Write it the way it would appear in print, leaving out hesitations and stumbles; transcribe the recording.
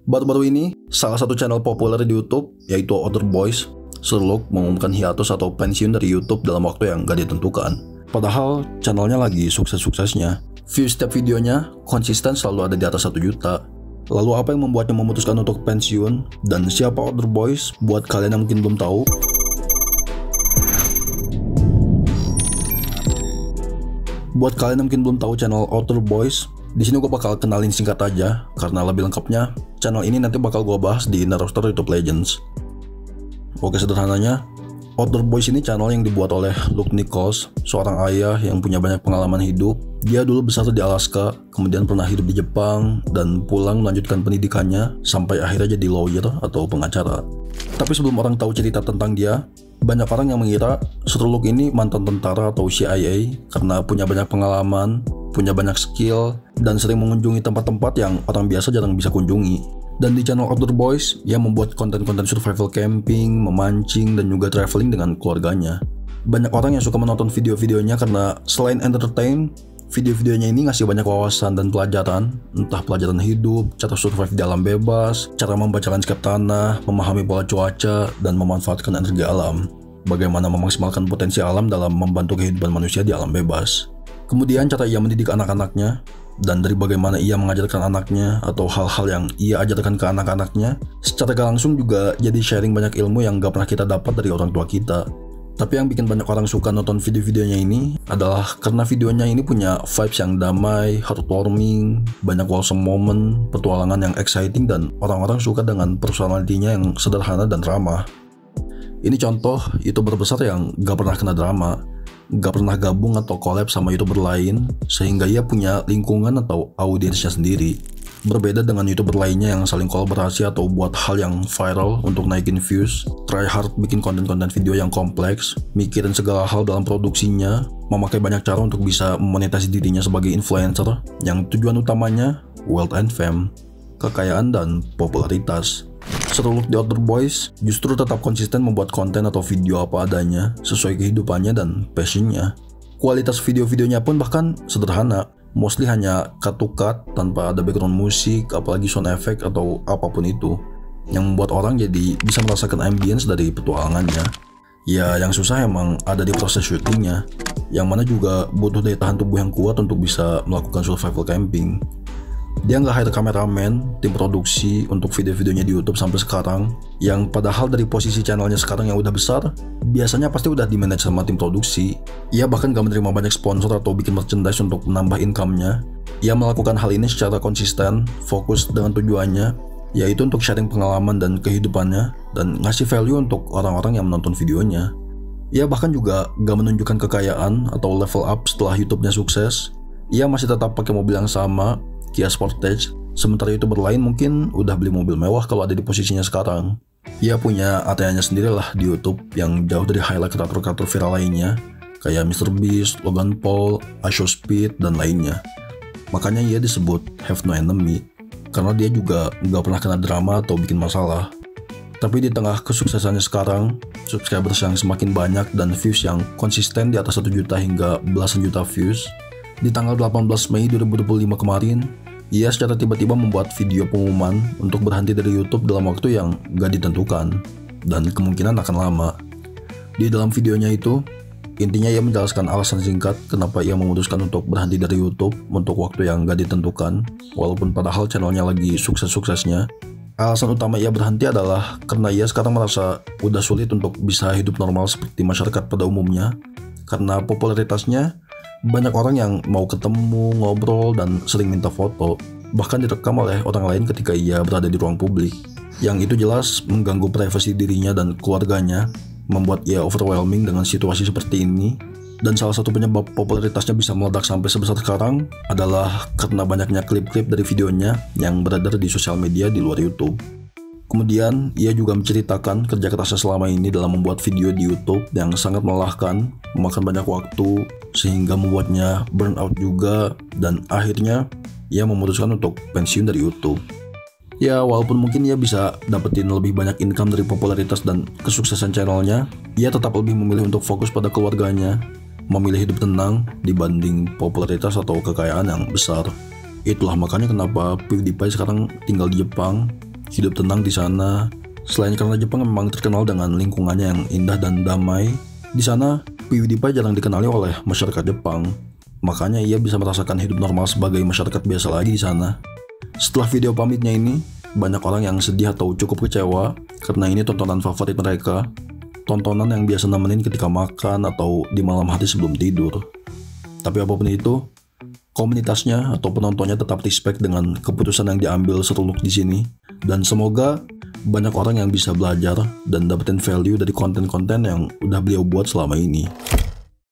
Baru-baru ini, salah satu channel populer di YouTube, yaitu Other Boys, Sherlock mengumumkan hiatus atau pensiun dari YouTube dalam waktu yang gak ditentukan. Padahal channelnya lagi sukses-suksesnya. Views setiap videonya konsisten selalu ada di atas 1 juta. Lalu apa yang membuatnya memutuskan untuk pensiun? Dan siapa Other Boys buat kalian yang mungkin belum tahu? Buat kalian yang mungkin belum tahu channel Other Boys, di sini gue bakal kenalin singkat aja, karena lebih lengkapnya, channel ini nanti bakal gue bahas di Naruto YouTube Legends. Oke, sederhananya, Other Boys ini channel yang dibuat oleh Luke Nichols, seorang ayah yang punya banyak pengalaman hidup. Dia dulu besar di Alaska, kemudian pernah hidup di Jepang, dan pulang melanjutkan pendidikannya sampai akhirnya jadi lawyer atau pengacara. Tapi sebelum orang tahu cerita tentang dia, banyak orang yang mengira Sherlock ini mantan tentara atau CIA karena punya banyak pengalaman, punya banyak skill, dan sering mengunjungi tempat-tempat yang orang biasa jarang bisa kunjungi. Dan di channel Other Boys, ia membuat konten-konten survival camping, memancing, dan juga traveling dengan keluarganya. Banyak orang yang suka menonton video-videonya karena selain entertain, video-videonya ini ngasih banyak wawasan dan pelajaran, entah pelajaran hidup, cara survive di alam bebas, cara membaca landscape tanah, memahami pola cuaca, dan memanfaatkan energi alam. Bagaimana memaksimalkan potensi alam dalam membantu kehidupan manusia di alam bebas. Kemudian cara ia mendidik anak-anaknya, dan dari bagaimana ia mengajarkan anaknya atau hal-hal yang ia ajarkan ke anak-anaknya, secara gak langsung juga jadi sharing banyak ilmu yang gak pernah kita dapat dari orang tua kita. Tapi yang bikin banyak orang suka nonton video-videonya ini adalah karena videonya ini punya vibes yang damai, heartwarming, banyak wholesome moment, petualangan yang exciting, dan orang-orang suka dengan personalitinya yang sederhana dan ramah. Ini contoh YouTuber besar yang gak pernah kena drama, gak pernah gabung atau collab sama YouTuber lain, sehingga ia punya lingkungan atau audiensnya sendiri. Berbeda dengan YouTuber lainnya yang saling kolaborasi atau buat hal yang viral untuk naikin views, try hard bikin konten-konten video yang kompleks, mikirin segala hal dalam produksinya, memakai banyak cara untuk bisa memonetasi dirinya sebagai influencer, yang tujuan utamanya wealth and fame, kekayaan dan popularitas. Sherlock di Other Boys justru tetap konsisten membuat konten atau video apa adanya sesuai kehidupannya dan passionnya. Kualitas video-videonya pun bahkan sederhana, mostly hanya cut to cut tanpa ada background musik, apalagi sound effect atau apapun itu, yang membuat orang jadi bisa merasakan ambience dari petualangannya. Ya, yang susah emang ada di proses syutingnya, yang mana juga butuh daya tahan tubuh yang kuat untuk bisa melakukan survival camping. Dia nggak hire kameramen, tim produksi untuk video-videonya di YouTube sampai sekarang, yang padahal dari posisi channelnya sekarang yang udah besar, biasanya pasti udah di-manage sama tim produksi. Ia bahkan gak menerima banyak sponsor atau bikin merchandise untuk menambah income-nya. Ia melakukan hal ini secara konsisten, fokus dengan tujuannya, yaitu untuk sharing pengalaman dan kehidupannya, dan ngasih value untuk orang-orang yang menonton videonya. Ia bahkan juga gak menunjukkan kekayaan atau level up setelah YouTube-nya sukses. Ia masih tetap pakai mobil yang sama, Kia Sportage, sementara YouTuber lain mungkin udah beli mobil mewah kalau ada di posisinya sekarang. Ia punya area-nya sendiri lah di YouTube yang jauh dari highlight kreator-kreator viral lainnya, kayak MrBeast, Logan Paul, IShowSpeed, dan lainnya. Makanya ia disebut have no enemy, karena dia juga nggak pernah kena drama atau bikin masalah. Tapi di tengah kesuksesannya sekarang, subscribers yang semakin banyak dan views yang konsisten di atas 1 juta hingga belasan juta views, di tanggal 18 Mei 2025 kemarin, ia secara tiba-tiba membuat video pengumuman untuk berhenti dari YouTube dalam waktu yang gak ditentukan, dan kemungkinan akan lama. Di dalam videonya itu, intinya ia menjelaskan alasan singkat kenapa ia memutuskan untuk berhenti dari YouTube untuk waktu yang gak ditentukan, walaupun padahal channelnya lagi sukses-suksesnya. Alasan utama ia berhenti adalah karena ia sekarang merasa udah sulit untuk bisa hidup normal seperti masyarakat pada umumnya, karena popularitasnya banyak orang yang mau ketemu, ngobrol, dan sering minta foto, bahkan direkam oleh orang lain ketika ia berada di ruang publik. Yang itu jelas mengganggu privasi dirinya dan keluarganya, membuat ia overwhelming dengan situasi seperti ini. Dan salah satu penyebab popularitasnya bisa meledak sampai sebesar sekarang adalah karena banyaknya klip-klip dari videonya yang beredar di sosial media di luar YouTube. Kemudian, ia juga menceritakan kerja kerasnya selama ini dalam membuat video di YouTube yang sangat melelahkan, memakan banyak waktu, sehingga membuatnya burnout juga, dan akhirnya ia memutuskan untuk pensiun dari YouTube. Ya, walaupun mungkin ia bisa dapetin lebih banyak income dari popularitas dan kesuksesan channelnya, ia tetap lebih memilih untuk fokus pada keluarganya, memilih hidup tenang dibanding popularitas atau kekayaan yang besar. Itulah makanya kenapa PewDiePie sekarang tinggal di Jepang, hidup tenang di sana. Selain karena Jepang memang terkenal dengan lingkungannya yang indah dan damai, di sana PewDiePie jarang dikenali oleh masyarakat Jepang. Makanya ia bisa merasakan hidup normal sebagai masyarakat biasa lagi di sana. Setelah video pamitnya ini, banyak orang yang sedih atau cukup kecewa karena ini tontonan favorit mereka. Tontonan yang biasa nemenin ketika makan atau di malam hari sebelum tidur. Tapi apapun itu, komunitasnya atau penontonnya tetap respect dengan keputusan yang diambil Sherlock di sini. Dan semoga banyak orang yang bisa belajar dan dapetin value dari konten-konten yang udah beliau buat selama ini.